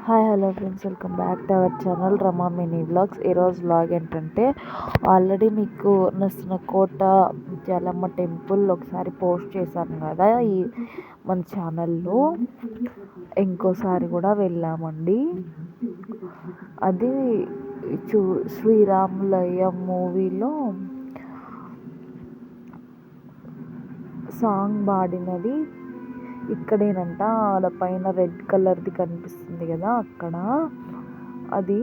Hi hello friends, welcome back to our channel Rama mini vlogs. ఈరోజు vlog ఏంటంటే, already మీకు నర్సనకోట Mutyalamma temple ఒకసారి post చేశాను కదా ఈ మన ఛానల్లో. ఇంకోసారి కూడా వెళ్ళామండి. అది శ్రీరాములయ్య మూవీలో సాంగ్ పాడినది ఇక్కడేనంట. ఆడ పైన రెడ్ కలర్ది కనిపిస్తుంది కదా, అక్కడ అది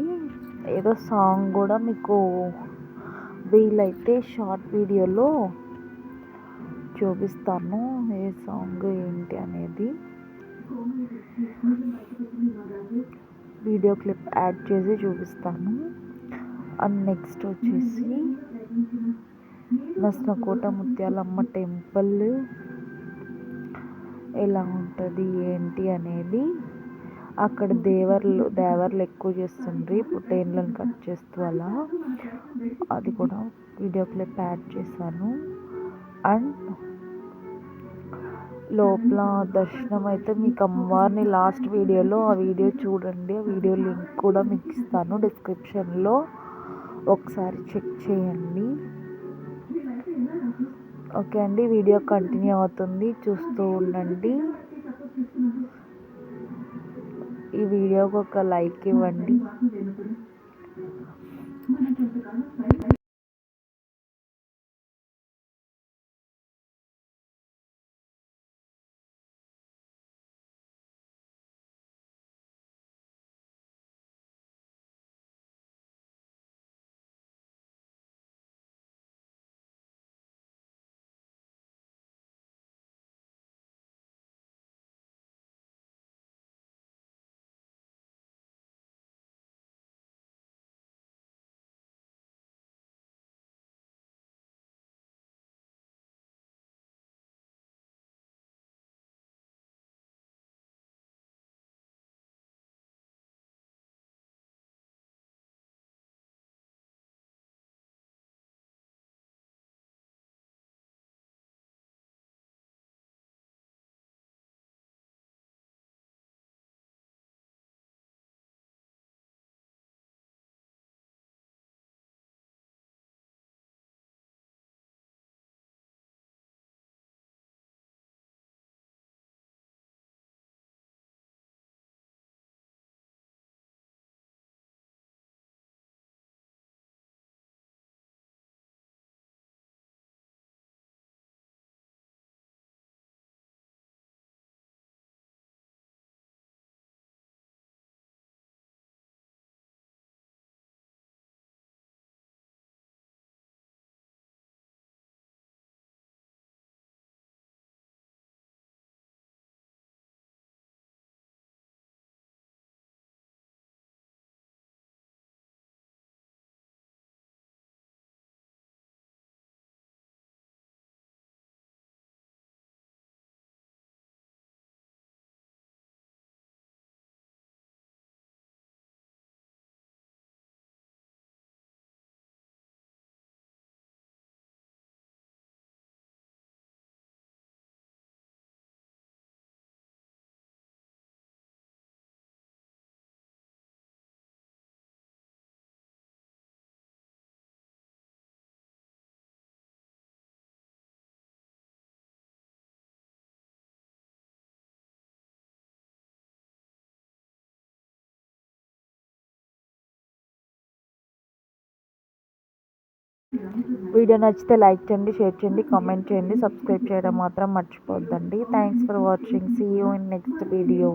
ఏదో సాంగ్ కూడా మీకు వీలైతే షార్ట్ వీడియోలో చూపిస్తాను. ఏ సాంగ్ ఏంటి అనేది వీడియో క్లిప్ యాడ్ చేసి చూపిస్తాను. అండ్ నెక్స్ట్ వచ్చేసి నర్సనకోట ముత్యాలమ్మ టెంపుల్ ఎలా ఉంటుంది ఏంటి అనేది, అక్కడ దేవర్లు ఎక్కువ చేస్తుండ్రి పుట్టేన్లను కట్ చేస్తూ అలా. అది కూడా వీడియో క్లిప్ యాడ్ చేశాను. అండ్ లోపల దర్శనం అయితే మీకు అమ్మవారిని లాస్ట్ వీడియోలో ఆ వీడియో చూడండి. ఆ వీడియో లింక్ కూడా మీకు ఇస్తాను డిస్క్రిప్షన్లో, ఒకసారి చెక్ చేయండి. ఓకే అండి, వీడియో కంటిన్యూ అవుతుంది, చూస్తూ ఉండండి. ఈ వీడియోకి ఒక లైక్ ఇవ్వండి. వీడియో నచ్చితే లైక్ చేయండి, షేర్ చేయండి, కామెంట్ చేయండి, సబ్స్క్రైబ్ చేయడం మాత్రం మర్చిపోద్దండి. Thanks for watching. See you in next video.